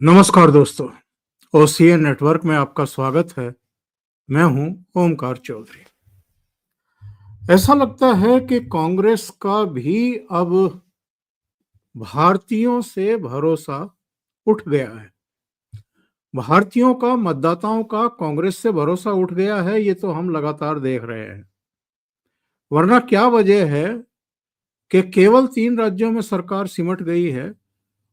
नमस्कार दोस्तों, OCA network में आपका स्वागत है। मैं हूं ओमकार चौधरी। ऐसा लगता है कि कांग्रेस का भी अब भारतीयों से भरोसा उठ गया है। भारतीयों का, मतदाताओं का कांग्रेस से भरोसा उठ गया है, ये तो हम लगातार देख रहे हैं। वरना क्या वजह है कि केवल 3 राज्यों में सरकार सिमट गई है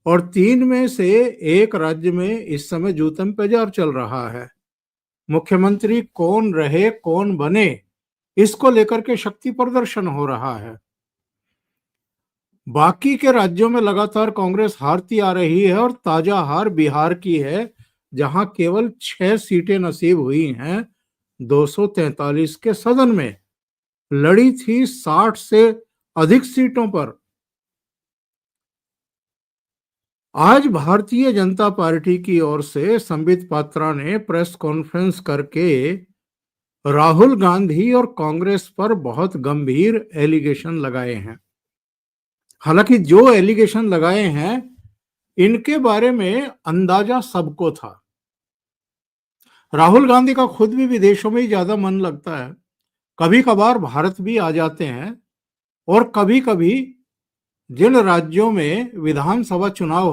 और 3 में से एक राज्य में इस समय जूतम पेजार चल रहा है। मुख्यमंत्री कौन रहे, कौन बने, इसको लेकर के शक्ति प्रदर्शन हो रहा है। बाकी के राज्यों में लगातार कांग्रेस हारती आ रही है और ताजा हार बिहार की है, जहां केवल 6 सीटें नसीब हुई हैं 243 के सदन में। लड़ी थी 60 से अधिक सीटों पर। आज भारतीय जनता पार्टी की ओर से संबित पात्रा ने प्रेस कॉन्फ्रेंस करके राहुल गांधी और कांग्रेस पर बहुत गंभीर एलिगेशन लगाए हैं। हालांकि जो एलिगेशन लगाए हैं, इनके बारे में अंदाजा सबको था। राहुल गांधी का खुद भी विदेशों में ही ज्यादा मन लगता है। कभी कभार भारत भी आ जाते हैं और कभी कभी जिन राज्यों में विधानसभा चुनाव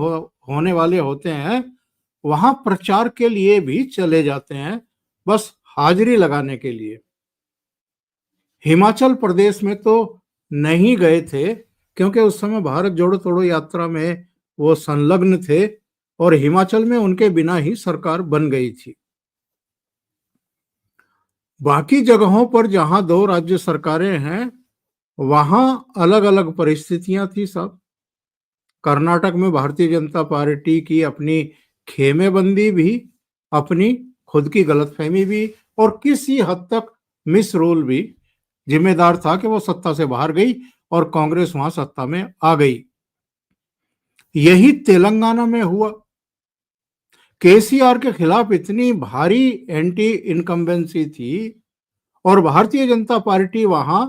होने वाले होते हैं, वहां प्रचार के लिए भी चले जाते हैं, बस हाजिरी लगाने के लिए। हिमाचल प्रदेश में तो नहीं गए थे, क्योंकि उस समय भारत जोड़ो तोड़ो यात्रा में वो संलग्न थे और हिमाचल में उनके बिना ही सरकार बन गई थी। बाकी जगहों पर जहां 2 राज्य सरकारें हैं, वहां अलग अलग परिस्थितियां थी सब। कर्नाटक में भारतीय जनता पार्टी की अपनी खेमेबंदी भी, अपनी खुद की गलतफहमी भी और किसी हद तक मिस रूल भी जिम्मेदार था कि वो सत्ता से बाहर गई और कांग्रेस वहां सत्ता में आ गई। यही तेलंगाना में हुआ। केसीआर के खिलाफ इतनी भारी एंटी इनकम्बेंसी थी और भारतीय जनता पार्टी वहां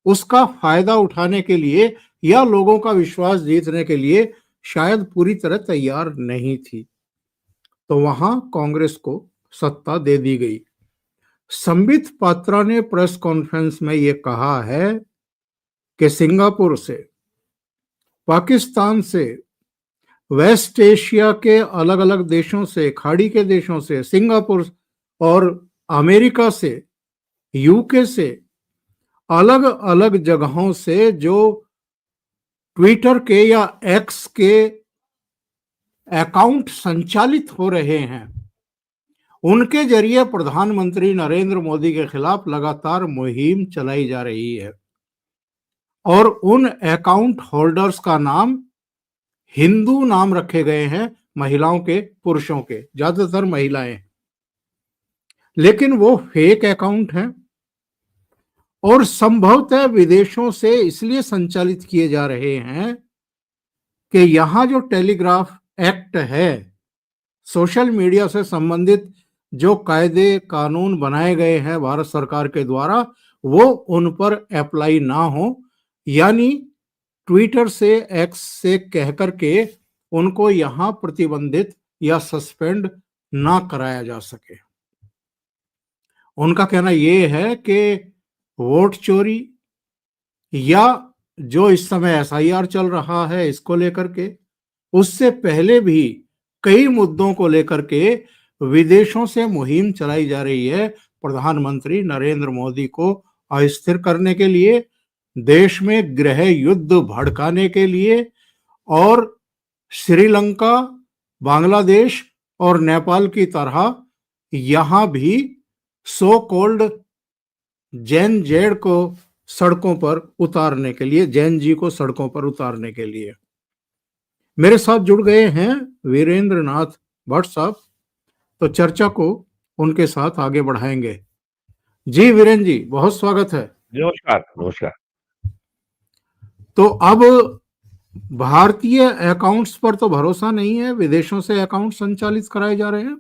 उसका फायदा उठाने के लिए या लोगों का विश्वास जीतने के लिए शायद पूरी तरह तैयार नहीं थी, तो वहां कांग्रेस को सत्ता दे दी गई। संबित पात्रा ने प्रेस कॉन्फ्रेंस में यह कहा है कि सिंगापुर से, पाकिस्तान से, वेस्ट एशिया के अलग अलग देशों से, खाड़ी के देशों से, सिंगापुर और अमेरिका से, यूके से, अलग अलग जगहों से जो ट्विटर के या एक्स के अकाउंट संचालित हो रहे हैं, उनके जरिए प्रधानमंत्री नरेंद्र मोदी के खिलाफ लगातार मुहिम चलाई जा रही है और उन अकाउंट होल्डर्स का नाम हिंदू नाम रखे गए हैं, महिलाओं के, पुरुषों के, ज्यादातर महिलाएं, लेकिन वो फेक अकाउंट हैं और संभवतः विदेशों से इसलिए संचालित किए जा रहे हैं कि यहां जो टेलीग्राफ एक्ट है, सोशल मीडिया से संबंधित जो कायदे कानून बनाए गए हैं भारत सरकार के द्वारा, वो उन पर अप्लाई ना हो, यानी ट्विटर से, एक्स से कह करके उनको यहां प्रतिबंधित या सस्पेंड ना कराया जा सके। उनका कहना यह है कि वोट चोरी या जो इस समय एसआईआर चल रहा है इसको लेकर के, उससे पहले भी कई मुद्दों को लेकर के विदेशों से मुहिम चलाई जा रही है प्रधानमंत्री नरेंद्र मोदी को अस्थिर करने के लिए, देश में गृह युद्ध भड़काने के लिए और श्रीलंका, बांग्लादेश और नेपाल की तरह यहां भी सो कॉल्ड जैन जेड को सड़कों पर उतारने के लिए, जैन जी को सड़कों पर उतारने के लिए। मेरे साथ जुड़ गए हैं वीरेंद्र नाथ भट्ट साहब, तो चर्चा को उनके साथ आगे बढ़ाएंगे। जी वीरेंद्र जी, बहुत स्वागत है। नमस्कार। नमस्कार। तो अब भारतीय अकाउंट्स पर तो भरोसा नहीं है, विदेशों से अकाउंट संचालित कराए जा रहे हैं।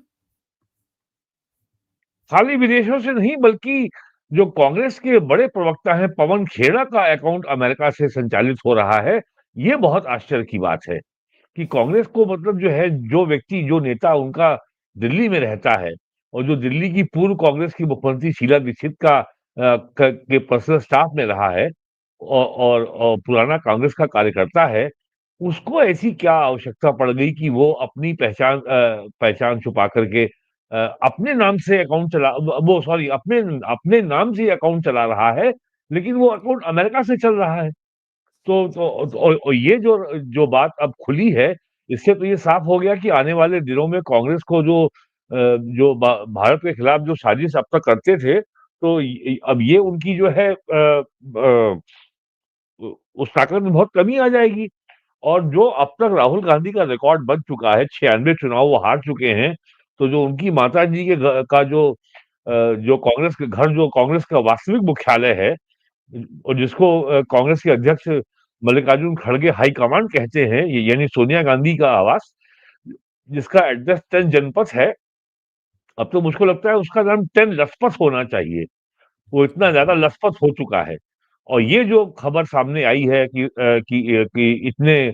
खाली विदेशों से नहीं, बल्कि जो कांग्रेस के बड़े प्रवक्ता हैं पवन खेड़ा का अकाउंट अमेरिका से संचालित हो रहा है, ये बहुत आश्चर्य की बात है। कि कांग्रेस को मतलब जो है, जो व्यक्ति, जो नेता उनका दिल्ली में रहता है और जो दिल्ली की पूर्व कांग्रेस की मुख्यमंत्री शीला दीक्षित का के पर्सनल स्टाफ में रहा है और पुराना कांग्रेस का कार्यकर्ता है, उसको ऐसी क्या आवश्यकता पड़ गई कि वो अपनी पहचान छुपा करके अपने नाम से अकाउंट चला वो सॉरी अपने अपने नाम से अकाउंट चला रहा है, लेकिन वो अकाउंट अमेरिका से चल रहा है। और ये जो जो बात अब खुली है, इससे तो ये साफ हो गया कि आने वाले दिनों में कांग्रेस को जो भारत के खिलाफ जो साजिश अब तक करते थे, तो अब ये उनकी जो है उस ताकत में बहुत कमी आ जाएगी। और जो अब तक राहुल गांधी का रिकॉर्ड बन चुका है, 96 चुनाव वो हार चुके हैं, तो जो उनकी माता जी के का जो कांग्रेस के घर, जो कांग्रेस का वास्तविक मुख्यालय है और जिसको कांग्रेस के अध्यक्ष मल्लिकार्जुन खड़गे हाईकमांड कहते हैं, यानी सोनिया गांधी का आवास, जिसका एड्रेस 10 जनपथ है। अब तो मुझको लगता है उसका नाम 10 लखपत होना चाहिए। वो इतना ज्यादा लखपत हो चुका है। और ये जो खबर सामने आई है कि इतने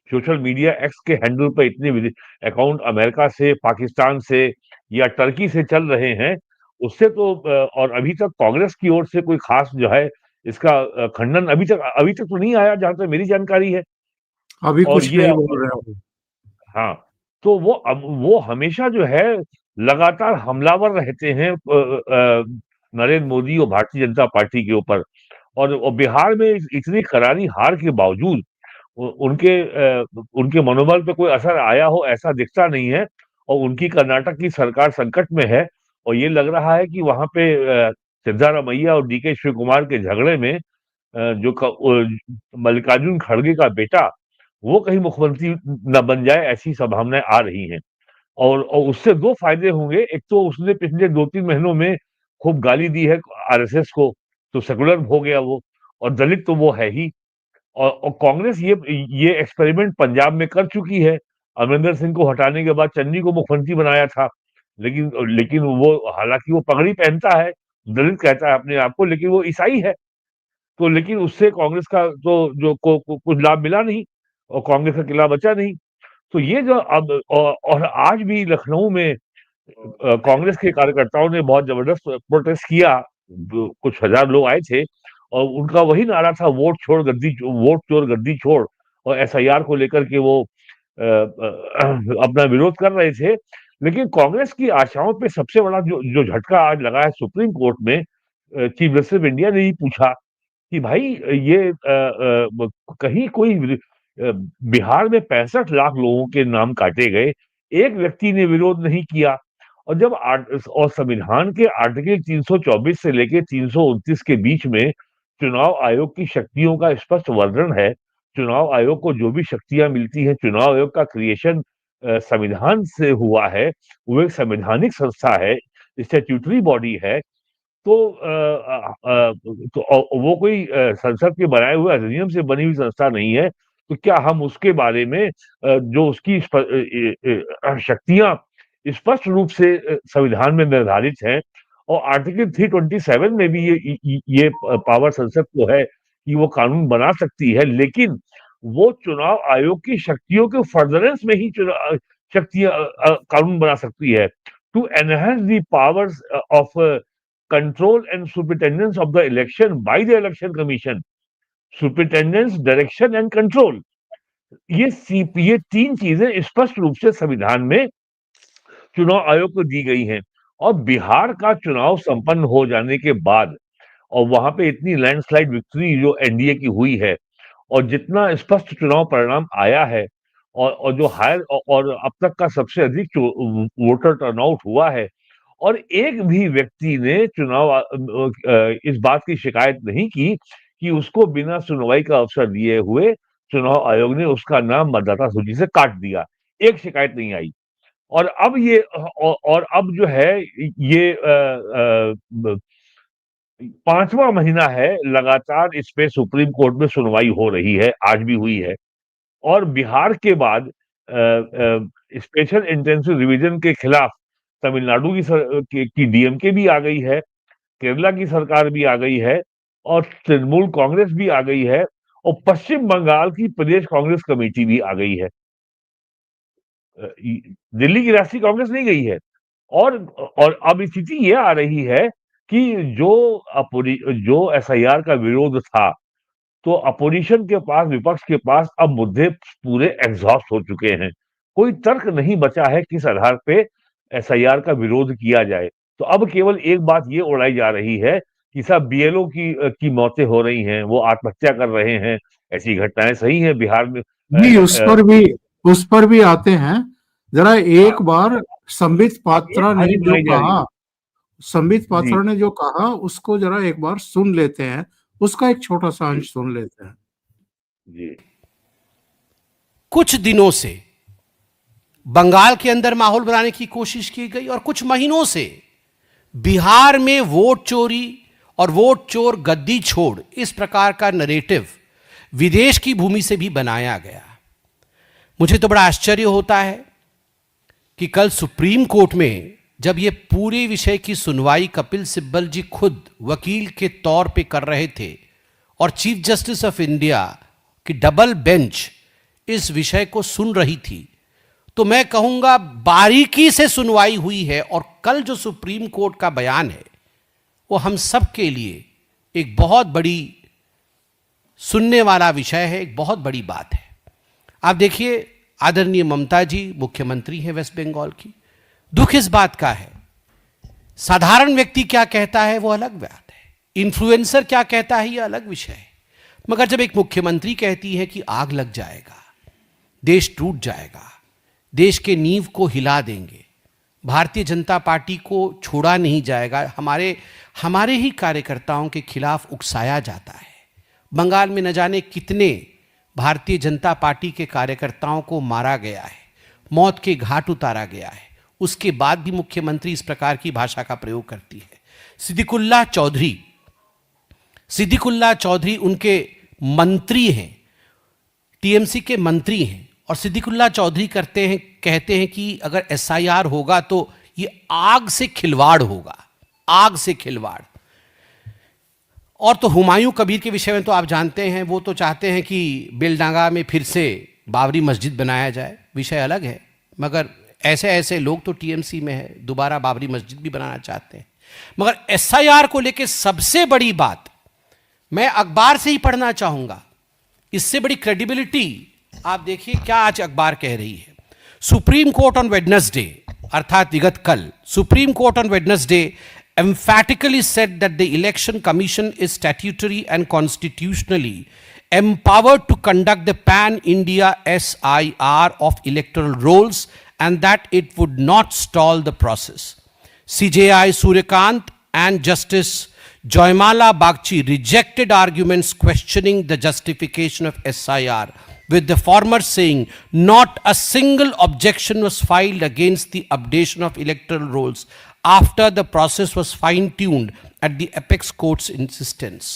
सोशल मीडिया एक्स के हैंडल पर इतने अकाउंट अमेरिका से, पाकिस्तान से या टर्की से चल रहे हैं, उससे तो और अभी तक कांग्रेस की ओर से कोई खास जो है इसका खंडन अभी तक तो नहीं आया, जहां तक मेरी जानकारी है। अभी और कुछ ये नहीं बोल रहे हो। हाँ, तो वो हमेशा जो है लगातार हमलावर रहते हैं नरेंद्र मोदी और भारतीय जनता पार्टी के ऊपर। और बिहार में इतनी करारी हार के बावजूद उनके मनोबल पे कोई असर आया हो ऐसा दिखता नहीं है। और उनकी कर्नाटक की सरकार संकट में है और ये लग रहा है कि वहां पे सिद्धारमैया और डीके शिव कुमार के झगड़े में मल्लिकार्जुन खड़गे का बेटा वो कहीं मुख्यमंत्री न बन जाए, ऐसी संभावनाएं आ रही हैं। और उससे दो फायदे होंगे। एक तो उसने पिछले 2-3 महीनों में खूब गाली दी है आरएसएस को, तो सेकुलर हो गया वो, और दलित तो वो है ही। और कांग्रेस ये एक्सपेरिमेंट पंजाब में कर चुकी है। अमरिंदर सिंह को हटाने के बाद चन्नी को मुख्यमंत्री बनाया था, लेकिन लेकिन वो, हालांकि वो पगड़ी पहनता है, दलित कहता है अपने आप को, लेकिन वो ईसाई है। तो लेकिन उससे कांग्रेस का तो कुछ लाभ मिला नहीं और कांग्रेस का किला बचा नहीं। तो ये जो अब और आज भी लखनऊ में कांग्रेस के कार्यकर्ताओं ने बहुत जबरदस्त प्रोटेस्ट किया। कुछ हजार लोग आए थे और उनका वही नारा था, वोट चोर गद्दी छोड़। और एसआईआर को लेकर के वो अपना विरोध कर रहे थे। लेकिन कांग्रेस की आशाओं पे सबसे बड़ा जो जो झटका आज लगा है सुप्रीम कोर्ट में, चीफ जस्टिस ऑफ इंडिया ने ही पूछा कि भाई ये कहीं कोई बिहार में 65 लाख लोगों के नाम काटे गए, एक व्यक्ति ने विरोध नहीं किया। और और संविधान के आर्टिकल 324 से लेके 329 के बीच में चुनाव आयोग की शक्तियों का स्पष्ट वर्णन है। चुनाव आयोग को जो भी शक्तियां मिलती हैं, चुनाव आयोग का क्रिएशन संविधान से हुआ है। वो एक संवैधानिक संस्था है, स्टैट्यूटरी बॉडी है। तो वो कोई संसद के बनाए हुए अधिनियम से बनी हुई संस्था नहीं है। तो क्या हम उसके बारे में जो उसकी शक्तियां स्पष्ट रूप से संविधान में निर्धारित हैं, और आर्टिकल 327 में भी ये पावर संसद को है कि वो कानून बना सकती है, लेकिन वो चुनाव आयोग की शक्तियों के फर्दरेंस में ही चुनाव शक्तियां कानून बना सकती है। To enhance the powers of control and superintendence of the election by the election commission, superintendence, direction and control। ये तीन चीजें स्पष्ट रूप से संविधान में चुनाव आयोग को दी गई हैं। और बिहार का चुनाव संपन्न हो जाने के बाद और वहां पे इतनी लैंडस्लाइड विक्ट्री जो एनडीए की हुई है और जितना स्पष्ट चुनाव परिणाम आया है, और जो हायर और अब तक का सबसे अधिक वोटर टर्नआउट हुआ है, और एक भी व्यक्ति ने इस बात की शिकायत नहीं की कि उसको बिना सुनवाई का अवसर दिए हुए चुनाव आयोग ने उसका नाम मतदाता सूची से काट दिया। एक शिकायत नहीं आई। और अब जो है ये 5वां महीना है लगातार इस पे सुप्रीम कोर्ट में सुनवाई हो रही है, आज भी हुई है। और बिहार के बाद स्पेशल इंटेंसिव रिवीजन के खिलाफ तमिलनाडु की डीएमके भी आ गई है, केरला की सरकार भी आ गई है और तृणमूल कांग्रेस भी आ गई है। और पश्चिम बंगाल की प्रदेश कांग्रेस कमेटी भी आ गई है। दिल्ली की राष्ट्रीय कांग्रेस नहीं गई है। और अब स्थिति ये आ रही है कि जो एसआईआर का विरोध था, तो अपोजिशन के पास, विपक्ष के पास अब मुद्दे पूरे एग्जॉस्ट हो चुके हैं। कोई तर्क नहीं बचा है किस आधार पे एसआईआर का विरोध किया जाए। तो अब केवल एक बात ये उड़ाई जा रही है कि सब बीएलओ की मौतें हो रही हैं, वो आत्महत्या कर रहे हैं। ऐसी घटनाएं सही हैं बिहार में। जी, उस पर भी आते हैं। जरा एक बार संबित पात्रा ने हानि जो बनाई जा रही कहा, है। संबित जी पात्रा ने जो कहा उसको जरा एक बार सुन लेते हैं, उसका एक छोटा सा जी अंश सुन लेते हैं। जी। कुछ दिनों से बंगाल के अंदर माहौल बनाने की कोशिश की गई और कुछ महीनों से बिहार में वोट चोरी और वोट चोर गद्दी छोड़, इस प्रकार का नरेटिव विदेश की भूमि से भी बनाया गया। मुझे तो बड़ा आश्चर्य होता है कि कल सुप्रीम कोर्ट में जब ये पूरे विषय की सुनवाई कपिल सिब्बल जी खुद वकील के तौर पे कर रहे थे और चीफ जस्टिस ऑफ इंडिया की डबल बेंच इस विषय को सुन रही थी, तो मैं कहूंगा बारीकी से सुनवाई हुई है। और कल जो सुप्रीम कोर्ट का बयान है वो हम सब के लिए एक बहुत बड़ी सुनने वाला विषय है, एक बहुत बड़ी बात है। आप देखिए, आदरणीय ममता जी मुख्यमंत्री हैं वेस्ट बंगाल की। दुख इस बात का है, साधारण व्यक्ति क्या कहता है वो अलग बात है, इन्फ्लुएंसर क्या कहता है ये अलग विषय है, मगर जब एक मुख्यमंत्री कहती है कि आग लग जाएगा, देश टूट जाएगा, देश के नींव को हिला देंगे, भारतीय जनता पार्टी को छोड़ा नहीं जाएगा, हमारे ही कार्यकर्ताओं के खिलाफ उकसाया जाता है। बंगाल में न जाने कितने भारतीय जनता पार्टी के कार्यकर्ताओं को मारा गया है, मौत के घाट उतारा गया है, उसके बाद भी मुख्यमंत्री इस प्रकार की भाषा का प्रयोग करती है। सिद्दीकुल्लाह चौधरी उनके मंत्री हैं, टीएमसी के मंत्री हैं, और सिद्दीकुल्लाह चौधरी कहते हैं कि अगर एसआईआर होगा तो ये आग से खिलवाड़ होगा, आग से खिलवाड़। और तो हुमायूं कबीर के विषय में तो आप जानते हैं, वो तो चाहते हैं कि बेलडांगा में फिर से बाबरी मस्जिद बनाया जाए, विषय अलग है, मगर ऐसे लोग तो टीएमसी में है, दोबारा बाबरी मस्जिद भी बनाना चाहते हैं। मगर एसआईआर को लेकर सबसे बड़ी बात मैं अखबार से ही पढ़ना चाहूंगा, इससे बड़ी क्रेडिबिलिटी आप देखिए क्या आज अखबार कह रही है। सुप्रीम कोर्ट ऑन वेडनेसडे, अर्थात विगत कल, supreme court on Wednesday emphatically said that the election commission is statutory and constitutionally empowered to conduct the pan-India SIR of electoral rolls and that it would not stall the process. CJI Suryakant and Justice Joymala Bagchi rejected arguments questioning the justification of SIR, with the former saying not a single objection was filed against the updation of electoral rolls after the process was fine-tuned at the apex court's insistence.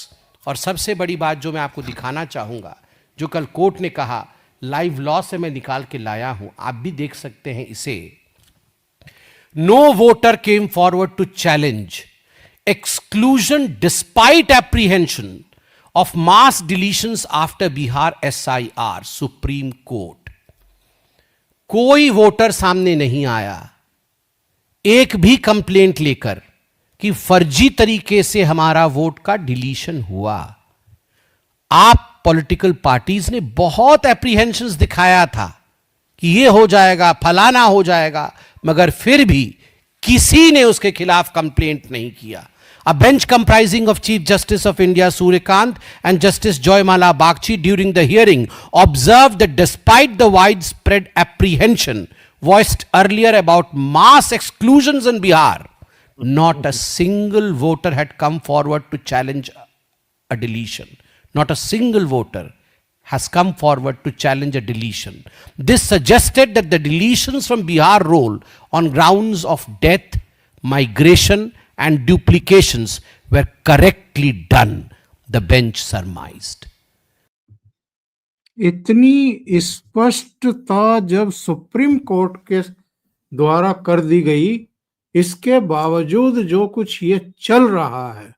और सबसे बड़ी बात जो मैं आपको दिखाना चाहूँगा, जो कल कोर्ट ने कहा, लाइव लॉ से मैं निकाल के लाया हूँ, आप भी देख सकते हैं इसे। No voter came forward to challenge exclusion despite apprehension of mass deletions after Bihar SIR, supreme court. कोई वोटर सामने नहीं आया एक भी कंप्लेंट लेकर कि फर्जी तरीके से हमारा वोट का डिलीशन हुआ। आप पॉलिटिकल पार्टीज ने बहुत एप्रीहेंशंस दिखाया था कि ये हो जाएगा, फलाना हो जाएगा, मगर फिर भी किसी ने उसके खिलाफ कंप्लेंट नहीं किया। A bench comprising of Chief Justice of India Suryakant and Justice Joymala Bagchi during the hearing observed that despite the widespread apprehension voiced earlier about mass exclusions in Bihar, not a single voter had come forward to challenge a deletion. Not a single voter has come forward to challenge a deletion. This suggested that the deletions from Bihar roll on grounds of death, migration, and duplications were correctly done, the bench surmised. इतनी स्पष्टता जब supreme court के द्वारा कर दी गई, इसके बावजूद जो कुछ ये चल रहा है,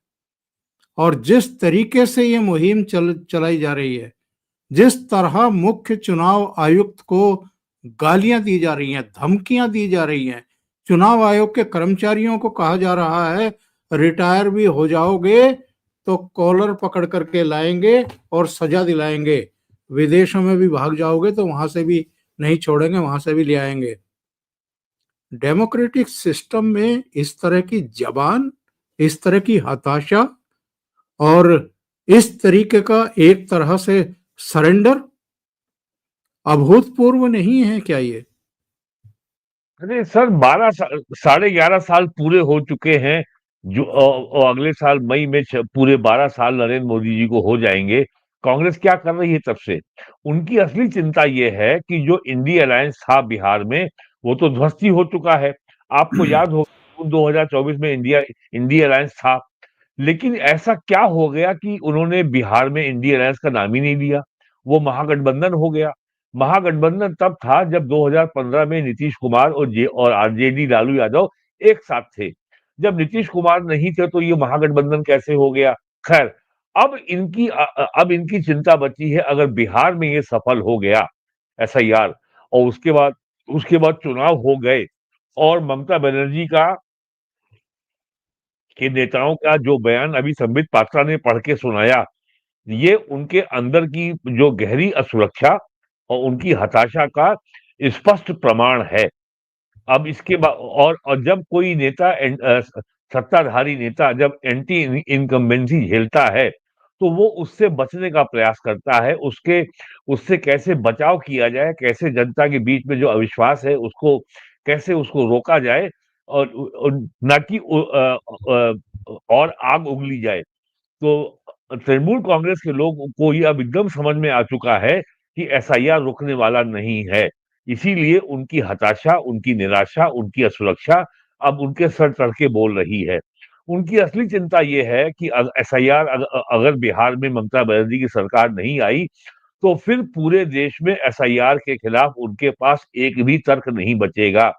और जिस तरीके से ये मुहिम चलाई जा रही है, जिस तरह मुख्य चुनाव आयुक्त को गालियां दी जा रही हैं, धमकियां दी जा रही हैं, चुनाव आयोग के कर्मचारियों को कहा जा रहा है रिटायर भी हो जाओगे तो कॉलर पकड़ करके लाएंगे और सजा दिलाएंगे, विदेशों में भी भाग जाओगे तो वहां से भी नहीं छोड़ेंगे, वहां से भी ले आएंगे। डेमोक्रेटिक सिस्टम में इस तरह की जबान, इस तरह की हताशा और इस तरीके का एक तरह से सरेंडर अभूतपूर्व नहीं है क्या ये? अरे सर, 11.5 साल पूरे हो चुके हैं, जो और अगले साल मई में पूरे 12 साल नरेंद्र मोदी जी को हो जाएंगे। कांग्रेस क्या कर रही है तब से? उनकी असली चिंता ये है कि जो इंडी अलायंस था बिहार में, वो तो ध्वस्त ही हो चुका है। आपको याद होगा 2024 में इंडी अलायंस था, लेकिन ऐसा क्या हो गया कि उन्होंने बिहार में इंडी अलायंस का नाम ही नहीं लिया, वो महागठबंधन हो गया। महागठबंधन तब था जब 2015 में नीतीश कुमार और आरजेडी लालू यादव एक साथ थे। जब नीतीश कुमार नहीं थे तो ये महागठबंधन कैसे हो गया? खैर, अब इनकी चिंता बची है, अगर बिहार में ये सफल हो गया एसआईआर, और उसके बाद चुनाव हो गए, और ममता बनर्जी का के नेताओं का जो बयान अभी संबित पात्रा ने पढ़ के सुनाया, ये उनके अंदर की जो गहरी असुरक्षा और उनकी हताशा का स्पष्ट प्रमाण है। अब इसके बाद, और जब कोई नेता सत्ताधारी नेता जब एंटी इनकम्बेंसी झेलता है, तो वो उससे बचने का प्रयास करता है, उससे कैसे बचाव किया जाए, कैसे जनता के बीच में जो अविश्वास है उसको कैसे उसको रोका जाए, और ना कि और आग उगली जाए। तो तृणमूल कांग्रेस के लोगों को ये अब एकदम समझ में आ चुका है कि एसआईआर रुकने वाला नहीं है। इसीलिए उनकी हताशा, उनकी निराशा, उनकी असुरक्षा अब उनके सर चढ़ के बोल रही है। उनकी असली चिंता ये है कि एसआईआर अगर बिहार में ममता बनर्जी की सरकार नहीं आई, तो फिर पूरे देश में एसआईआर के खिलाफ उनके पास एक भी तर्क नहीं बचेगा।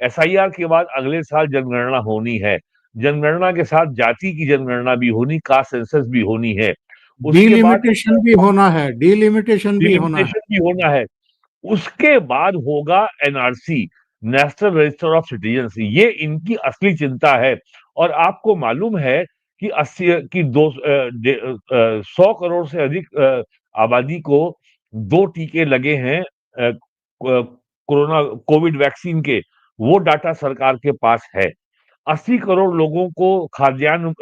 एसआईआर के बाद अगले साल जनगणना होनी है। जनगणना के साथ जाति की जनगणना भी होनी, कास्ट सेंसस भी होनी है। उसके बाद डिलिमिटेशन भी होना है, डिलिमिटेशन भी होना है। डिलिमिटेशन भी होना है। उसके बाद होगा NRC, national register of citizens. ये इनकी असली चिंता है। और आपको मालूम है कि 100 करोड़ से अधिक आबादी को 2 टीके लगे हैं कोविड वैक्सीन के, वो डाटा सरकार के पास है। 80 करोड़ लोगों को खाद्यान्न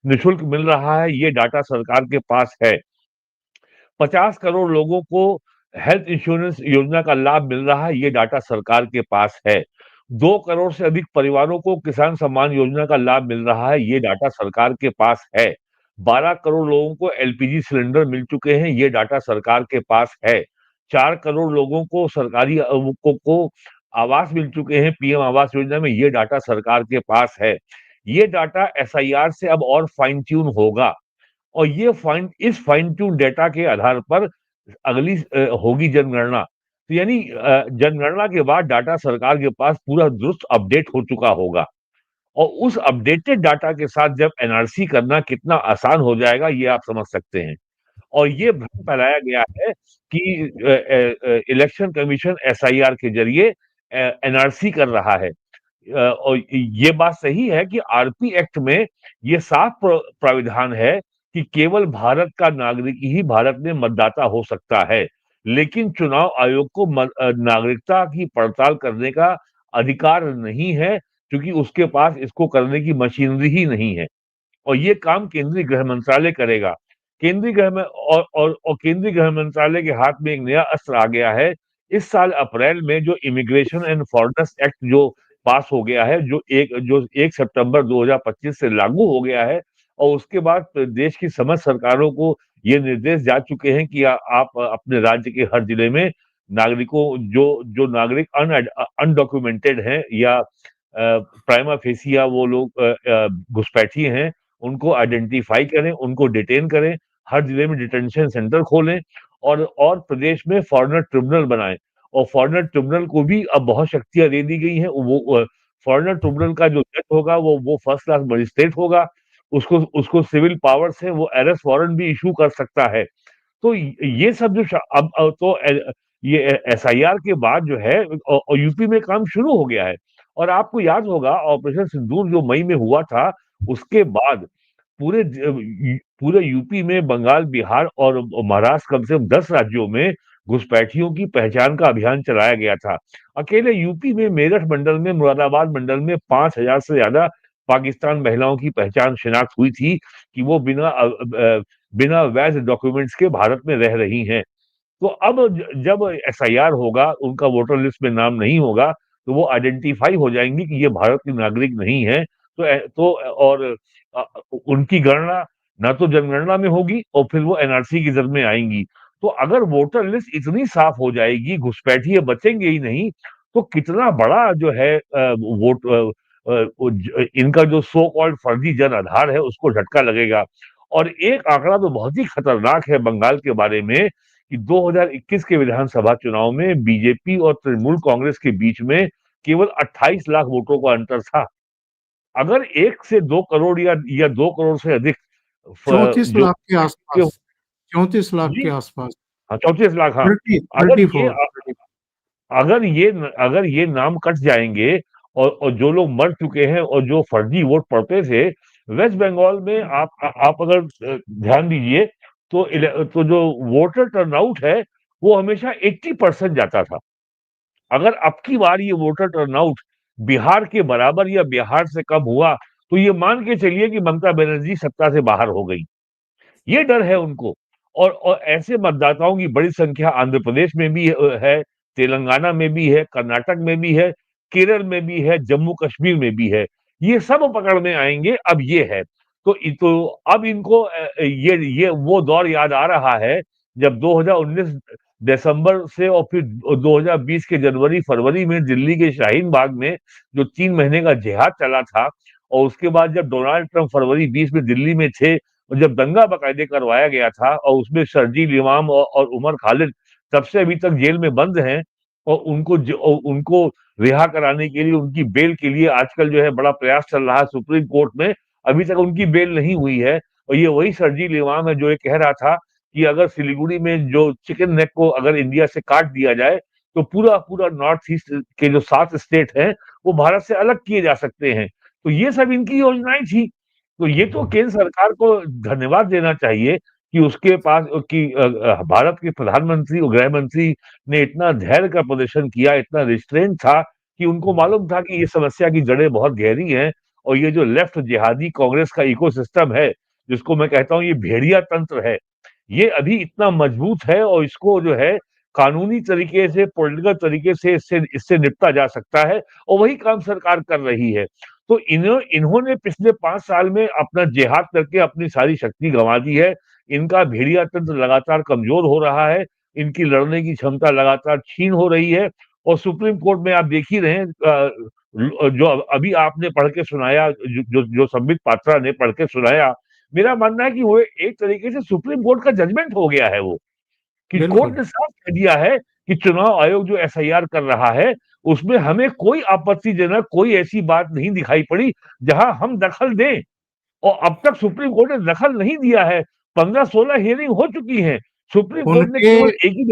निःशुल्क मिल रहा है, ये डाटा सरकार के पास है। 50 करोड़ लोगों को हेल्थ इंश्योरेंस योजना का लाभ मिल रहा है, ये डाटा सरकार के पास है। 2 करोड़ से अधिक परिवारों को किसान सम्मान योजना का लाभ मिल रहा है, ये डाटा सरकार के पास है। 12 करोड़ लोगों को एलपीजी सिलेंडर मिल चुके हैं, ये डाटा सरकार के पास है। 4 करोड़ लोगों को सरकारी को आवास मिल चुके हैं पीएम आवास योजना में, ये डाटा सरकार के पास है। ये डाटा एसआईआर से अब और फाइन ट्यून होगा, और इस फाइन ट्यून डेटा के आधार पर अगली होगी जनगणना। तो यानी जनगणना के बाद डाटा सरकार के पास पूरा दुरुस्त अपडेट हो चुका होगा, और उस अपडेटेड डाटा के साथ जब एनआरसी करना कितना आसान हो जाएगा, ये आप समझ सकते हैं। और ये भ्रम फैलाया गया है कि इलेक्शन कमीशन एसआईआर के जरिए एनआरसी कर रहा है। और ये बात सही है कि आरपी एक्ट में ये साफ प्राविधान है कि केवल भारत का नागरिक ही भारत में मतदाता हो सकता है, लेकिन चुनाव आयोग को नागरिकता की पड़ताल करने का अधिकार नहीं है, क्योंकि उसके पास इसको करने की मशीनरी ही नहीं है। और ये काम केंद्रीय गृह मंत्रालय करेगा। केंद्रीय गृह में और केंद्रीय गृह मंत्रालय के हाथ में एक नया अस्त्र आ गया है। इस साल अप्रैल में जो इमिग्रेशन एंड फॉरेनर्स एक्ट जो पास हो गया है, जो 1 सितंबर 2025 से लागू हो गया है, और उसके बाद देश की समस्त सरकारों को ये निर्देश जा चुके हैं कि आप अपने राज्य के हर जिले में नागरिकों जो जो नागरिक अनडॉक्यूमेंटेड हैं या प्राइमा फेसिया वो लोग घुसपैठी हैं, उनको आइडेंटिफाई करें, उनको डिटेन करें, हर जिले में डिटेंशन सेंटर खोलें, और प्रदेश में फॉरेनर ट्रिब्यूनल बनाएं। और फॉरेनर ट्रिब्यूनल को भी अब बहुत शक्तियां दे दी गई हैं। वो फॉरेनर ट्रिब्यूनल का जो जज होगा वो फर्स्ट क्लास मजिस्ट्रेट होगा, उसको उसको सिविल पावर्स है, वो अरेस्ट वारंट भी इशू कर सकता है। तो ये सब जो अब तो ये एसआईआर के बाद जो है और यूपी में काम शुरू हो गया है। और आपको याद होगा ऑपरेशन सिंदूर जो मई में हुआ था, उसके बाद पूरे यूपी में, बंगाल, बिहार और महाराष्ट्र, कम से कम 10 राज्यों में घुसपैठियों की पहचान का अभियान चलाया गया था। अकेले यूपी में मेरठ मंडल में, मुरादाबाद मंडल में 5,000 से ज्यादा पाकिस्तान महिलाओं की पहचान शिनाख्त हुई थी कि वो बिना वैध डॉक्यूमेंट्स के भारत में रह रही हैं। तो अब जब एसआईआर होगा, उनका वोटर लिस्ट में नाम नहीं होगा, तो वो आइडेंटिफाई हो जाएंगी कि ये भारत की नागरिक नहीं है। और उनकी गणना ना तो जनगणना में होगी और फिर वो एनआरसी की जद में आएंगी। तो अगर वोटर लिस्ट इतनी साफ हो जाएगी, घुसपैठिए बचेंगे ही नहीं, तो कितना बड़ा जो है इनका जो सो कॉल्ड फर्जी जन आधार है उसको झटका लगेगा। और एक आंकड़ा तो बहुत ही खतरनाक है बंगाल के बारे में कि 2021 के विधानसभा चुनाव में बीजेपी और तृणमूल कांग्रेस के बीच में केवल 28 लाख वोटों का अंतर था। अगर 1 से 2 करोड़ या 2 करोड़ से अधिक 34 जो लाख के आसपास, 34 लाख जी के आसपास, 34 लाख, हाँ। 34। अगर ये नाम कट जाएंगे और जो लोग मर चुके हैं और जो फर्जी वोट पड़ते थे, वेस्ट बंगाल में आप अगर ध्यान दीजिए तो जो वोटर टर्नआउट है वो हमेशा 80% जाता था। अगर अब की बार ये वोटर टर्नआउट बिहार के बराबर या बिहार से कम हुआ, तो ये मान के चलिए कि ममता बनर्जी सत्ता से बाहर हो गई। ये डर है उनको। और ऐसे मतदाताओं की बड़ी संख्या आंध्र प्रदेश में भी है, तेलंगाना में भी है, कर्नाटक में भी है, केरल में भी है, जम्मू कश्मीर में भी है। ये सब पकड़ में आएंगे। अब ये है तो अब इनको ये वो दौर याद आ रहा है जब 2019 दिसंबर से और फिर 2020 के जनवरी फरवरी में दिल्ली के शाहीन बाग में जो 3 महीने का जिहाद चला था, और उसके बाद जब डोनाल्ड ट्रंप फरवरी 20 में दिल्ली में थे और जब दंगा बाकायदे करवाया गया था और उसमें शर्जील इमाम और उमर खालिद तब से अभी तक जेल में बंद हैं। और उनको रिहा कराने के लिए, उनकी बेल के लिए आजकल जो है बड़ा प्रयास चल रहा है सुप्रीम कोर्ट में। अभी तक उनकी बेल नहीं हुई है। और ये वही शर्जील इमाम है जो ये कह रहा था कि अगर सिलीगुड़ी में जो चिकन नेक को अगर इंडिया से काट दिया जाए तो पूरा नॉर्थ ईस्ट के जो 7 स्टेट हैं वो भारत से अलग किए जा सकते हैं। तो ये सब इनकी योजनाएं थी। तो ये तो केंद्र सरकार को धन्यवाद देना चाहिए कि उसके पास कि भारत के प्रधानमंत्री और गृह मंत्री ने इतना धैर्य का प्रदर्शन किया, इतना रिस्ट्रेंट था कि उनको मालूम था कि ये समस्या की जड़ें बहुत गहरी हैं। और ये जो लेफ्ट जिहादी कांग्रेस का इकोसिस्टम है, जिसको मैं कहता हूं ये भेड़िया तंत्र है, ये अभी इतना मजबूत है और इसको जो है कानूनी तरीके से, पॉलिटिकल तरीके से इससे निपटा जा सकता है। और वही काम सरकार कर रही है। तो इन्होंने पिछले 5 साल में अपना जिहाद करके अपनी सारी शक्ति गंवा दी है। इनका भेड़िया तंत्र लगातार कमजोर हो रहा है। इनकी लड़ने की क्षमता लगातार छीन हो रही है। और सुप्रीम कोर्ट में आप देख ही रहे हैं, जो अभी आपने पढ़ के सुनाया, जो संबित पात्रा ने पढ़ के सुनाया, मेरा मानना है कि वो एक तरीके से सुप्रीम कोर्ट का जजमेंट हो गया है। वो कि कोर्ट ने साफ कह दिया है कि चुनाव आयोग जो एसआईआर कर रहा है उसमें हमें कोई आपत्तिजनक, कोई ऐसी बात नहीं दिखाई पड़ी जहां हम दखल दें। और अब तक सुप्रीम कोर्ट ने दखल नहीं दिया है। 15-16 हियरिंग हो चुकी हैं। सुप्रीम कोर्ट ने केवल एक ही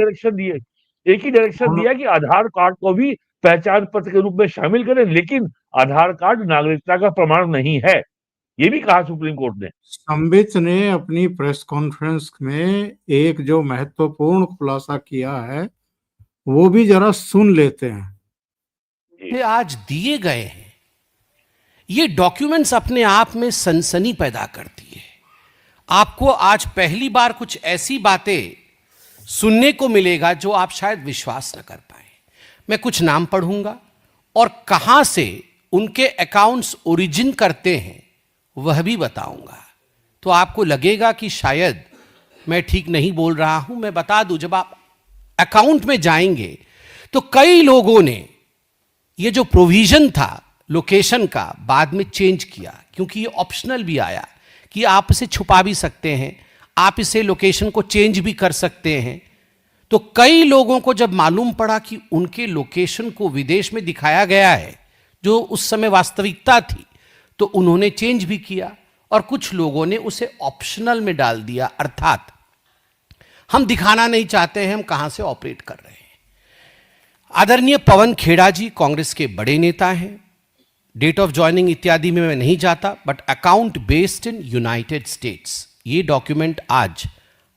डायरेक्शन दिया कि आधार कार्ड को भी पहचान पत्र के रूप में शामिल करें, लेकिन आधार कार्ड नागरिकता का प्रमाण नहीं है, ये भी कहा सुप्रीम कोर्ट ने। संबित ने अपनी प्रेस कॉन्फ्रेंस में एक जो महत्वपूर्ण खुलासा किया है वो भी जरा सुन लेते हैं। ये आज दिए गए हैं, ये डॉक्यूमेंट्स अपने आप में सनसनी पैदा करती है। आपको आज पहली बार कुछ ऐसी बातें सुनने को मिलेगा जो आप शायद विश्वास न कर पाए। मैं कुछ नाम पढ़ूंगा और कहां से उनके अकाउंट्स ओरिजिन करते हैं वह भी बताऊंगा। तो आपको लगेगा कि शायद मैं ठीक नहीं बोल रहा हूं। मैं बता दूं, जब आप अकाउंट में जाएंगे तो कई लोगों ने ये जो प्रोविजन था लोकेशन का बाद में चेंज किया, क्योंकि ये ऑप्शनल भी आया कि आप इसे छुपा भी सकते हैं, आप इसे लोकेशन को चेंज भी कर सकते हैं। तो कई लोगों को जब मालूम पड़ा कि उनके लोकेशन को विदेश में दिखाया गया है जो उस समय वास्तविकता थी, तो उन्होंने चेंज भी किया और कुछ लोगों ने उसे ऑप्शनल में डाल दिया, अर्थात हम दिखाना नहीं चाहते हैं हम कहां से ऑपरेट कर रहे हैं। आदरणीय पवन खेड़ा जी कांग्रेस के बड़े नेता हैं, डेट ऑफ ज्वाइनिंग इत्यादि में मैं नहीं जाता, but account based in United states, ये डॉक्यूमेंट आज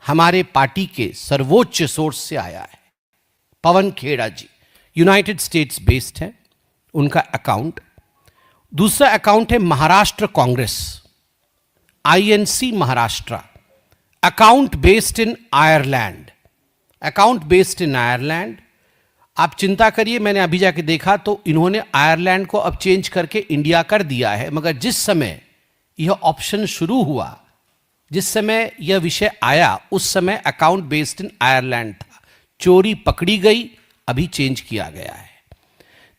हमारे पार्टी के सर्वोच्च सोर्स से आया है। पवन खेड़ा जी यूनाइटेड स्टेट्स बेस्ड है उनका अकाउंट। दूसरा अकाउंट है Maharashtra Congress, INC Maharashtra, account based इन आयरलैंड, अकाउंट बेस्ड इन आयरलैंड। आप चिंता करिए, मैंने अभी जाके देखा तो इन्होंने आयरलैंड को अब चेंज करके इंडिया कर दिया है, मगर जिस समय यह ऑप्शन शुरू हुआ, जिस समय यह विषय आया, उस समय अकाउंट बेस्ड इन आयरलैंड था, चोरी पकड़ी गई, अभी चेंज किया गया है।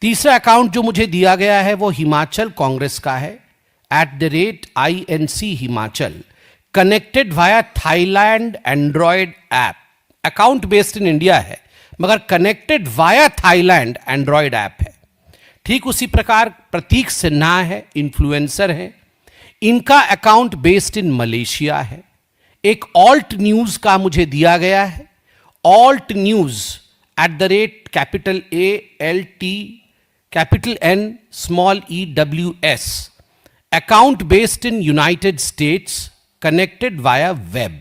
तीसरा अकाउंट जो मुझे दिया गया है वो हिमाचल कांग्रेस का है, @INC Himachal, connected via Thailand Android app, account based in India है मगर connected via Thailand Android app है। ठीक उसी प्रकार प्रतीक सिन्हा है, इन्फ्लुएंसर है, इनका अकाउंट बेस्ड इन मलेशिया है। एक ऑल्ट न्यूज का मुझे दिया गया है, alt news @capital ALT capital N small EWS, account based in United states, connected via web,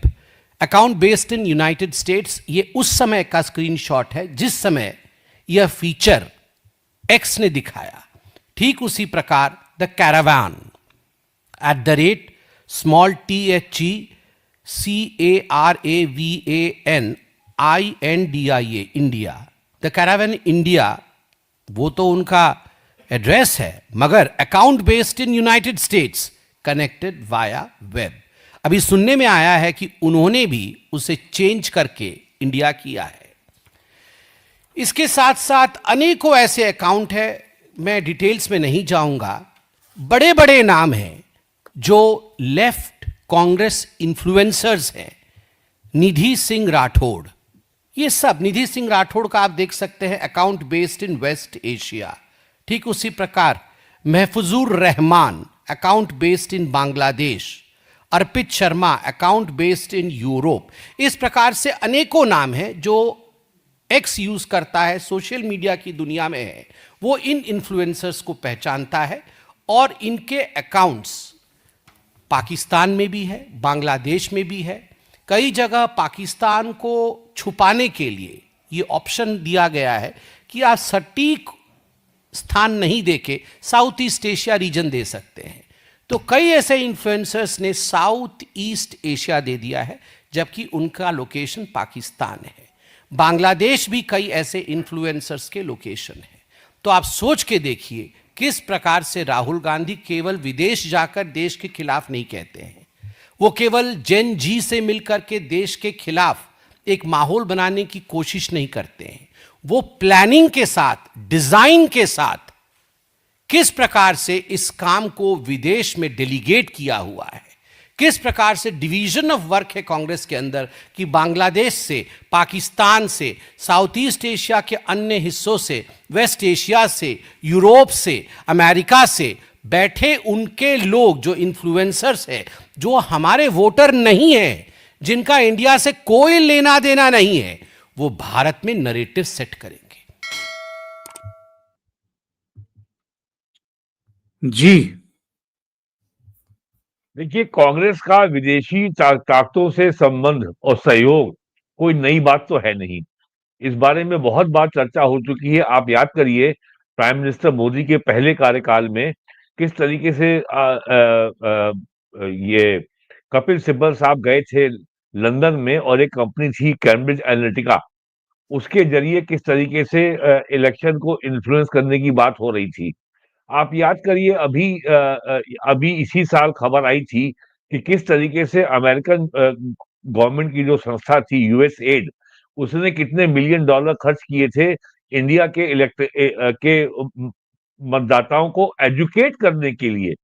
account based in United states. ये उस समय का स्क्रीनशॉट है जिस समय यह फीचर एक्स ने दिखाया। ठीक उसी प्रकार the caravan @small THECARAVAN India, the caravan India, वो तो उनका एड्रेस है मगर account based in United states, connected via web. अभी सुनने में आया है कि उन्होंने भी उसे चेंज करके इंडिया किया है। इसके साथ साथ अनेकों ऐसे अकाउंट है, मैं डिटेल्स में नहीं जाऊंगा। बड़े बड़े नाम हैं जो लेफ्ट कांग्रेस इन्फ्लुएंसर्स हैं, निधि सिंह राठौड़, ये सब निधि सिंह राठौड़ का आप देख सकते हैं, account based in West Asia. ठीक उसी प्रकार Mahfuzur Rahman, account based in Bangladesh, Arpit Sharma, account based in Europe. इस प्रकार से अनेकों नाम हैं जो एक्स यूज करता है, सोशल मीडिया की दुनिया में है, वो इन इन्फ्लुएंसर्स को पहचानता है और इनके अकाउंट्स पाकिस्तान में भी है, बांग्लादेश में भी है। कई जगह पाकिस्तान को छुपाने के लिए ये ऑप्शन दिया गया है कि आप सटीक स्थान नहीं देके साउथ ईस्ट एशिया रीजन दे सकते हैं। तो कई ऐसे इन्फ्लुएंसर्स ने साउथ ईस्ट एशिया दे दिया है जबकि उनका लोकेशन पाकिस्तान है। बांग्लादेश भी कई ऐसे इन्फ्लुएंसर्स के लोकेशन है। तो आप सोच के देखिए किस प्रकार से राहुल गांधी केवल विदेश जाकर देश के खिलाफ नहीं कहते हैं, वो केवल जेन जी से मिलकर के देश के खिलाफ एक माहौल बनाने की कोशिश नहीं करते हैं, वो प्लानिंग के साथ, डिजाइन के साथ किस प्रकार से इस काम को विदेश में डेलीगेट किया हुआ है, किस प्रकार से डिवीजन ऑफ वर्क है कांग्रेस के अंदर कि बांग्लादेश से, पाकिस्तान से, साउथ ईस्ट एशिया के अन्य हिस्सों से, वेस्ट एशिया से, यूरोप से, अमेरिका से बैठे उनके लोग जो इन्फ्लुएंसर्स हैं, जो हमारे वोटर नहीं हैं, जिनका इंडिया से कोई लेना देना नहीं है, वो भारत में नरेटिव सेट करेंगे। जी देखिए, कांग्रेस का विदेशी ताकतों से संबंध और सहयोग कोई नई बात तो है नहीं। इस बारे में बहुत बार चर्चा हो चुकी है। आप याद करिए प्राइम मिनिस्टर मोदी के पहले कार्यकाल में किस तरीके से ये कपिल सिब्बल साहब गए थे लंदन में और एक कंपनी थी कैम्ब्रिज एनालिटिका, उसके जरिए किस तरीके से इलेक्शन को इन्फ्लुएंस करने की बात हो रही थी। आप याद करिए अभी इसी साल खबर आई थी कि किस तरीके से अमेरिकन गवर्नमेंट की जो संस्था थी यूएसएड, उसने कितने मिलियन डॉलर खर्च किए थे इंडिया के मतदाताओं को एजुकेट करने के लिए।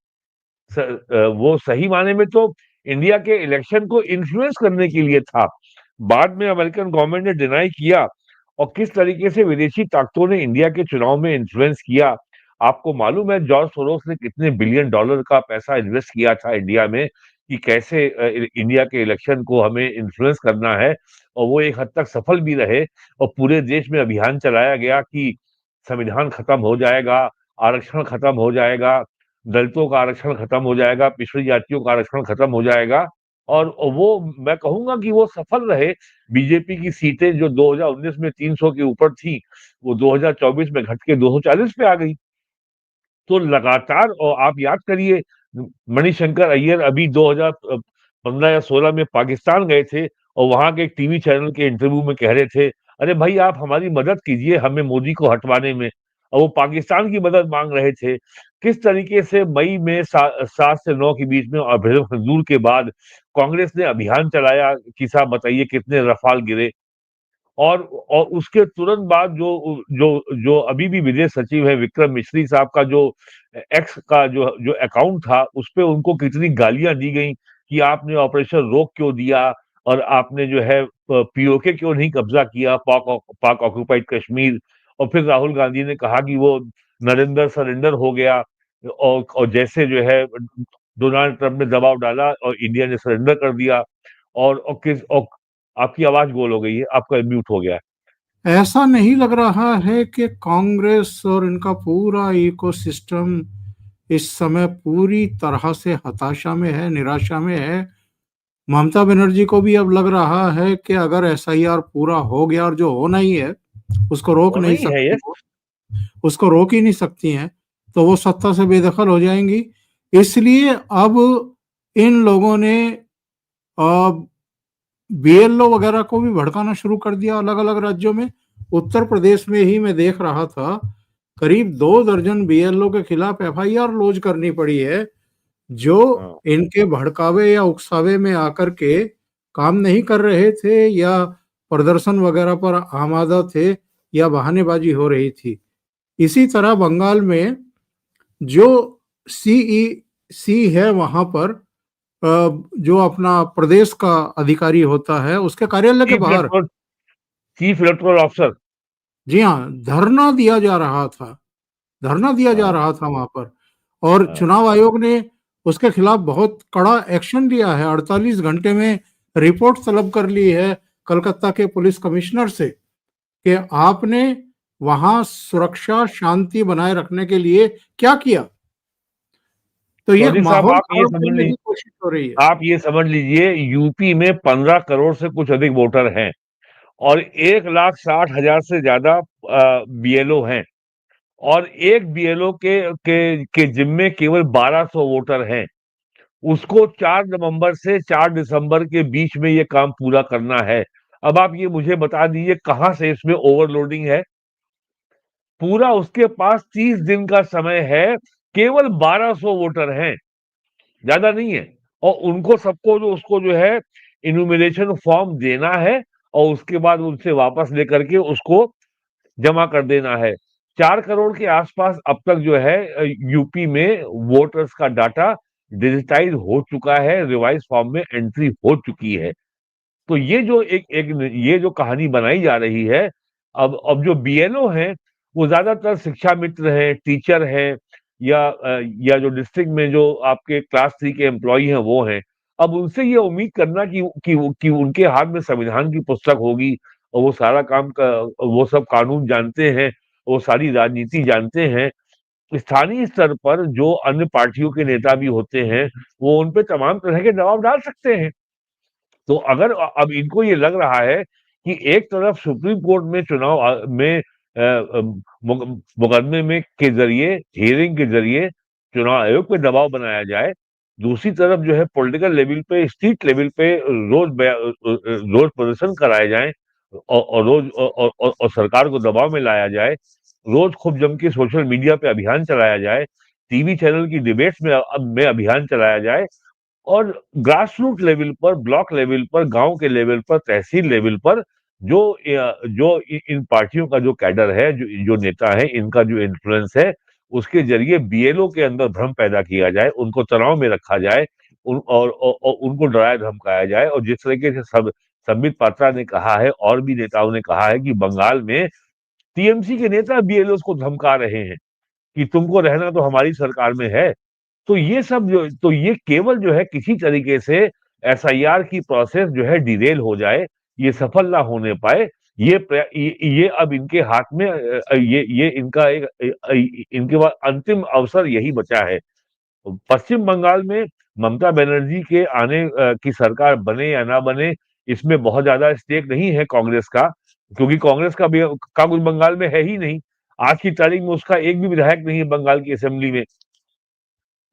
वो सही माने में तो इंडिया के इलेक्शन को इन्फ्लुएंस करने के लिए था। बाद में अमेरिकन गवर्नमेंट ने डिनाई किया और किस तरीके से विदेशी ताकतों ने इंडिया के चुनाव में इन्फ्लुएंस किया, आपको मालूम है जॉर्ज सोरोस ने कितने बिलियन डॉलर का पैसा इन्वेस्ट किया था इंडिया में कि कैसे इंडिया के इलेक्शन को हमें इन्फ्लुएंस करना है, और वो एक हद तक सफल भी रहे। और पूरे देश में अभियान चलाया गया कि संविधान खत्म हो जाएगा, आरक्षण खत्म हो जाएगा, दलितों का आरक्षण खत्म हो जाएगा, पिछड़ी जातियों का आरक्षण खत्म हो जाएगा। और वो मैं कहूंगा कि वो सफल रहे। बीजेपी की सीटें जो 2019 में 300 के ऊपर थी, वो 2024 में घट के 240 पे आ गई। तो लगातार, और आप याद करिए मणिशंकर अय्यर अभी 2015 या 16 में पाकिस्तान गए थे, और वहां के एक टीवी चैनल के इंटरव्यू में कह रहे थे, अरे भाई आप हमारी मदद कीजिए हमें मोदी को हटवाने में। और वो पाकिस्तान की मदद मांग रहे थे। किस तरीके से मई में 7 से 9 के बीच में ऑपरेशन सिंदूर के बाद कांग्रेस ने अभियान चलाया कि साहब बताइए कितने रफाल गिरे। और उसके तुरंत बाद जो जो जो अभी भी विदेश सचिव है विक्रम मिश्री साहब का जो एक्स का जो जो अकाउंट था, उस पे उनको कितनी गालियां दी गई कि आपने ऑपरेशन रोक क्यों दिया, और आपने जो है पीओके क्यों नहीं कब्जा किया पाक ऑक्युपाइड कश्मीर। और फिर राहुल गांधी ने कहा कि वो नरेंद्र सरेंडर हो गया, और जैसे जो है डोनाल्ड ट्रंप ने दबाव डाला और इंडिया ने सरेंडर कर दिया। और आपकी आवाज गोल हो गई है, आपका म्यूट हो गया है। ऐसा नहीं लग रहा है कि कांग्रेस और इनका पूरा इकोसिस्टम इस समय पूरी तरह से हताशा में है, निराशा में है। ममता बनर्जी को भी अब लग रहा है कि अगर एसआईआर पूरा हो गया, और जो होना ही है, उसको रोक होना नहीं ही है ये। सकती वो, उसको रोक ही नहीं सकती हैं, तो वो सत्ता से बेदखल हो जाएंगी। इसलिए अब इन लोगों ने बीएलओ वगैरह को भी भड़काना शुरू कर दिया अलग अलग राज्यों में। उत्तर प्रदेश में ही मैं देख रहा था, करीब 2 दर्जन बीएलओ के खिलाफ एफआईआर लॉन्च करनी पड़ी है, जो हाँ। इनके भड़कावे या उकसावे में आकर के काम नहीं कर रहे थे, या प्रदर्शन वगैरह पर आमादा थे, या बहानेबाजी हो रही थी। इसी तरह बंगाल में जो सीईसी है वहां पर, जो अपना प्रदेश का अधिकारी होता है, उसके कार्यालय के चीफ बाहर, इलेक्टोरल चीफ इलेक्टोरल ऑफिसर। जी हाँ, धरना दिया जा रहा था, धरना दिया जा हाँ, रहा था वहां पर। और हाँ। चुनाव आयोग ने उसके खिलाफ बहुत कड़ा एक्शन लिया है। 48 घंटे में रिपोर्ट तलब कर ली है कलकत्ता के पुलिस कमिश्नर से कि आपने वहां सुरक्षा शांति बनाए रखने के लिए क्या किया। तो ये चौधरी साहब, माहौल खराब करने की कोशिश हो रही है। आप ये समझ लीजिए यूपी में 15 करोड़ से कुछ अधिक वोटर हैं, और 1,60,000 से ज्यादा बीएलओ हैं, और एक बीएलओ के जिम्मे केवल 1200 वोटर हैं। उसको 4 नवंबर से 4 दिसंबर के बीच में ये काम पूरा करना है। अब आप ये मुझे बता दीजिए कहां से इसमें ओवरलोडिंग है। पूरा उसके पास 30 दिन का समय है, केवल 1200 वोटर हैं, ज्यादा नहीं है। और उनको सबको जो उसको जो है इन्यूमरेशन फॉर्म देना है, और उसके बाद उनसे वापस लेकर के उसको जमा कर देना है। 4 करोड़ के आसपास अब तक जो है यूपी में वोटर्स का डाटा डिजिटाइज हो चुका है, रिवाइज फॉर्म में एंट्री हो चुकी है। तो ये जो ये जो कहानी बनाई जा रही है, अब जो बीएलओ हैं वो ज्यादातर शिक्षा मित्र हैं, टीचर हैं, या जो डिस्ट्रिक्ट में जो आपके क्लास 3 के एम्प्लॉई हैं वो हैं। अब उनसे ये उम्मीद करना कि उनके हाथ में संविधान की पुस्तक होगी, और वो सारा काम का वो सब कानून जानते हैं, वो सारी राजनीति जानते हैं। स्थानीय स्तर पर जो अन्य पार्टियों के नेता भी होते हैं, वो उन पे तमाम तरह के दबाव डाल सकते हैं। तो अगर अब इनको ये लग रहा है कि एक तरफ सुप्रीम कोर्ट में मुकदमे में के जरिए, हियरिंग के जरिए चुनाव आयोग पे दबाव बनाया जाए, दूसरी तरफ जो है पॉलिटिकल लेवल पे, स्ट्रीट लेवल पे रोज प्रदर्शन कराए जाएं, और रोज और सरकार को दबाव में लाया जाए, रोज खूब जम के सोशल मीडिया पे अभियान चलाया जाए, टीवी चैनल की डिबेट्स में अभियान चलाया जाए, और ग्रास रूट लेवल पर, ब्लॉक लेवल पर, गांव के लेवल पर, तहसील लेवल पर जो इन पार्टियों का जो कैडर है, जो नेता है, इनका जो इन्फ्लुएंस है, उसके जरिए बीएलओ के अंदर भ्रम पैदा किया जाए, उनको तनाव में रखा जाए, और उनको डराया धमकाया जाए। और जिस तरीके से संबित पात्रा ने कहा है, और भी नेताओं ने कहा है कि बंगाल में टीएमसी के नेता बीएलओ को धमका रहे हैं। कि तुमको रहना तो हमारी सरकार में है। तो ये सब तो ये केवल जो है किसी तरीके से एसआईआर की प्रोसेस जो है डिरेल हो जाए, ये सफल ना होने पाए, ये अब इनके हाथ में ये इनका इनके पास अंतिम अवसर यही बचा है। पश्चिम बंगाल में ममता बनर्जी के आने की सरकार बने या ना बने, इसमें बहुत ज्यादा स्टेक नहीं है कांग्रेस का, क्योंकि कांग्रेस का भी का कुछ बंगाल में है ही नहीं। आज की तारीख में उसका एक भी विधायक नहीं है बंगाल की असेंबली में।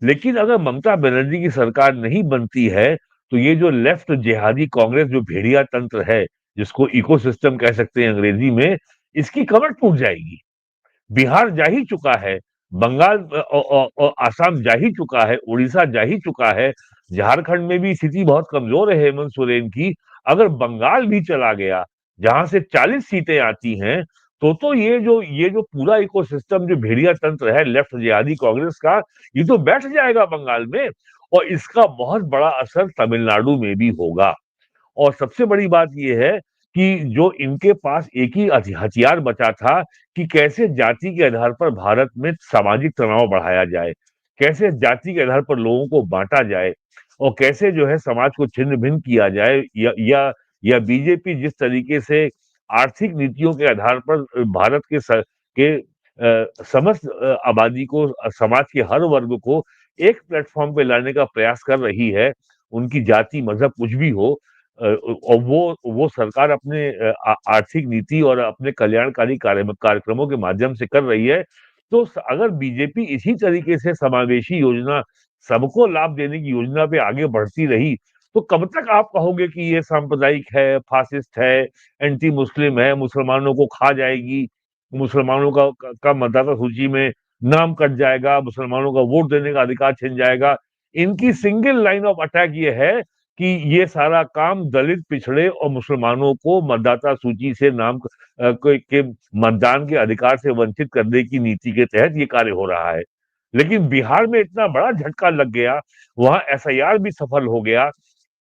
लेकिन अगर ममता बनर्जी की सरकार नहीं बनती है, तो ये जो लेफ्ट जिहादी कांग्रेस जो भेड़िया तंत्र है, जिसको इकोसिस्टम कह सकते हैं अंग्रेजी में, इसकी कमर टूट जाएगी। बिहार जा ही चुका है, बंगाल और आसाम जा ही चुका है, उड़ीसा जा ही चुका है, झारखंड में भी स्थिति बहुत कमजोर है हेमंत सोरेन की। अगर बंगाल भी चला गया, जहां से 40 सीटें आती हैं, तो ये जो पूरा इकोसिस्टम जो भेड़िया तंत्र है लेफ्ट जिहादी कांग्रेस का, ये तो बैठ जाएगा बंगाल में, और इसका बहुत बड़ा असर तमिलनाडु में भी होगा। और सबसे बड़ी बात यह है कि जो इनके पास एक ही हथियार बचा था कि कैसे जाति के आधार पर भारत में सामाजिक तनाव बढ़ाया जाए, कैसे जाति के आधार पर लोगों को बांटा जाए, और कैसे जो है समाज को छिन्न भिन्न किया जाए, या बीजेपी जिस तरीके से आर्थिक नीतियों के आधार पर भारत समस्त आबादी को, समाज के हर वर्ग को एक प्लेटफॉर्म पे लाने का प्रयास कर रही है, उनकी जाति मजहब कुछ भी हो, और वो सरकार अपने आर्थिक नीति और अपने कल्याणकारी कार्यक्रमों के माध्यम से कर रही है। तो अगर बीजेपी इसी तरीके से समावेशी योजना, सबको लाभ देने की योजना पे आगे बढ़ती रही, तो कब तक आप कहोगे कि ये सांप्रदायिक है, फासिस्ट है, एंटी मुस्लिम है, मुसलमानों को खा जाएगी, मुसलमानों का मतदाता सूची में नाम कट जाएगा, मुसलमानों का वोट देने का अधिकार छिन जाएगा। इनकी सिंगल लाइन ऑफ अटैक ये है कि ये सारा काम दलित, पिछड़े और मुसलमानों को मतदाता सूची से नाम के मतदान के अधिकार से वंचित करने की नीति के तहत ये कार्य हो रहा है। लेकिन बिहार में इतना बड़ा झटका लग गया, वहां एसआईआर भी सफल हो गया,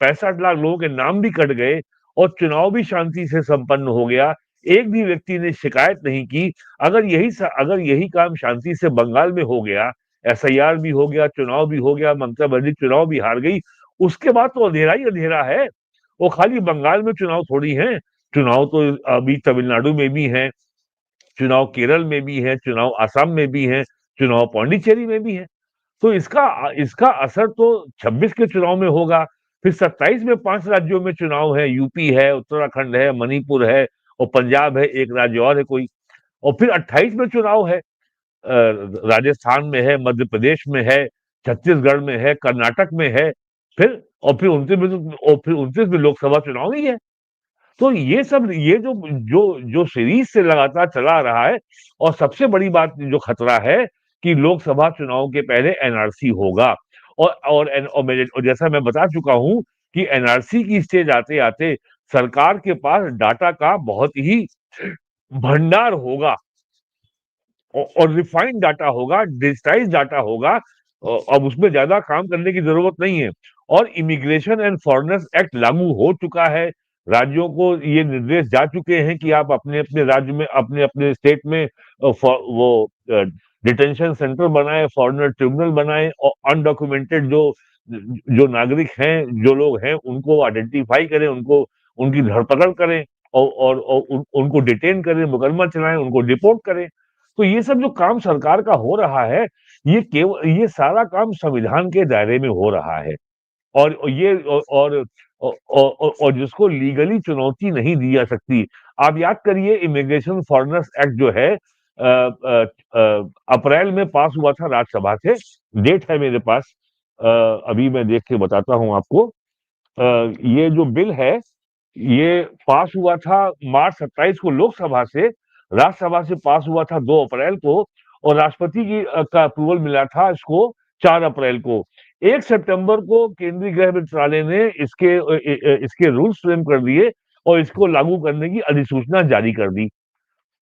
65 लाख लोगों के नाम भी कट गए, और चुनाव भी शांति से संपन्न हो गया। एक भी व्यक्ति ने शिकायत नहीं की। अगर यही काम शांति से बंगाल में हो गया, एसआईआर भी हो गया, चुनाव भी हो गया, ममता बनर्जी चुनाव भी हार गई, उसके बाद तो अंधेरा ही अंधेरा है। वो खाली बंगाल में चुनाव थोड़ी है, चुनाव तो अभी तमिलनाडु में भी है, चुनाव केरल में भी है, चुनाव असम में भी है, चुनाव पौंडीचेरी में भी है। तो इसका इसका असर तो 26 के चुनाव में होगा। फिर 27 में 5 राज्यों में चुनाव है, यूपी है, उत्तराखंड है, मणिपुर है, और पंजाब है, एक राज्य और है कोई। और फिर 28 में चुनाव है, राजस्थान में है, मध्य प्रदेश में है, छत्तीसगढ़ में है, कर्नाटक में है, फिर 29 में लोकसभा चुनाव ही है। तो ये सब, ये जो जो जो सीरीज से लगातार चला रहा है, और सबसे बड़ी बात जो खतरा है कि लोकसभा चुनाव के पहले एनआरसी होगा, और जैसा मैं बता चुका हूं कि एनआरसी की स्टेज आते आते सरकार के पास डाटा का बहुत ही भंडार होगा, और रिफाइंड डाटा होगा, डिजिटाइज डाटा होगा। अब उसमें ज्यादा काम करने की जरूरत नहीं है। और इमिग्रेशन एंड फॉरेनर्स एक्ट लागू हो चुका है, राज्यों को ये निर्देश जा चुके हैं कि आप अपने अपने राज्य में, अपने अपने स्टेट में वो डिटेंशन सेंटर बनाए, फॉरेनर ट्रिब्यूनल बनाए, और अनडॉक्यूमेंटेड जो नागरिक हैं, जो लोग हैं, उनको आइडेंटिफाई करें, उनको उनकी धरपकड़ करें, और उनको डिटेन करें, मुकदमा चलाएं, उनको डिपोर्ट करें। तो ये सब जो काम सरकार का हो रहा है, ये सारा काम संविधान के दायरे में हो रहा है, और ये और जिसको लीगली चुनौती नहीं दी जा सकती। आप याद करिए, इमिग्रेशन फॉरेनर्स एक्ट जो है अप्रैल में पास हुआ था राज्यसभा से, डेट है मेरे पास, अभी मैं देख के बताता हूं आपको। ये जो बिल है, ये पास हुआ था मार्च 27 को लोकसभा से, राज्यसभा से पास हुआ था 2 अप्रैल को, और राष्ट्रपति का अप्रूवल मिला था इसको 4 अप्रैल को। 1 सितंबर को केंद्रीय गृह मंत्रालय ने इसके रूल्स फ्रेम कर दिए, और इसको लागू करने की अधिसूचना जारी कर दी।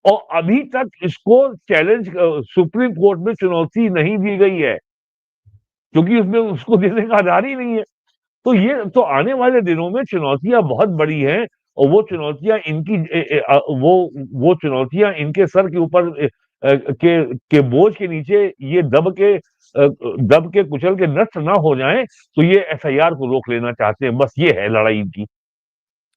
और अभी तक इसको चैलेंज सुप्रीम कोर्ट में चुनौती नहीं दी गई है, क्योंकि उसमें उसको देने का आधार ही नहीं है। तो ये तो आने वाले दिनों में चुनौतियां बहुत बड़ी हैं, और वो चुनौतियां इनके सर के ऊपर के बोझ के नीचे ये दब के कुचल के नष्ट ना हो जाएं, तो ये एसआईआर को रोक लेना चाहते हैं। बस ये है लड़ाई इनकी।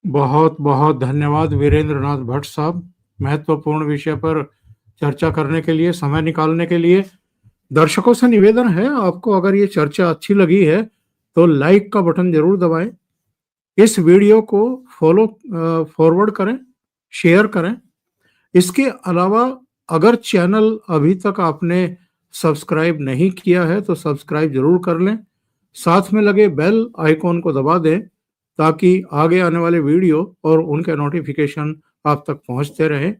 बहुत बहुत धन्यवाद वीरेंद्र नाथ भट्ट साहब, महत्वपूर्ण विषय पर चर्चा करने के लिए, समय निकालने के लिए। दर्शकों से निवेदन है, आपको अगर ये चर्चा अच्छी लगी है तो लाइक का बटन जरूर दबाएं, इस वीडियो को फॉरवर्ड करें, शेयर करें। इसके अलावा अगर चैनल अभी तक आपने सब्सक्राइब नहीं किया है तो सब्सक्राइब जरूर कर लें, साथ में लगे बेल आइकॉन को दबा दें ताकि आगे आने वाले वीडियो और उनके नोटिफिकेशन आप तक पहुंचते रहें।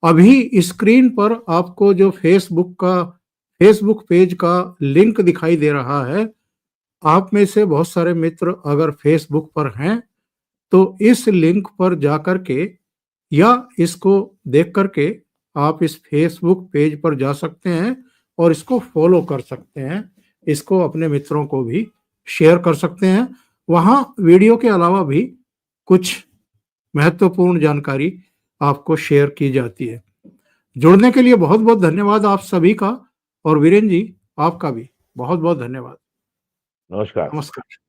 अभी स्क्रीन पर आपको जो फेसबुक पेज का लिंक दिखाई दे रहा है, आप में से बहुत सारे मित्र अगर फेसबुक पर हैं तो इस लिंक पर जाकर के या इसको देख करके आप इस फेसबुक पेज पर जा सकते हैं और इसको फॉलो कर सकते हैं, इसको अपने मित्रों को भी शेयर कर सकते हैं। वहाँ वीडियो के अलावा भी कुछ महत्वपूर्ण जानकारी आपको शेयर की जाती है। जुड़ने के लिए बहुत बहुत धन्यवाद आप सभी का, और वीरेंद्र जी आपका भी बहुत बहुत धन्यवाद। नमस्कार। नमस्कार।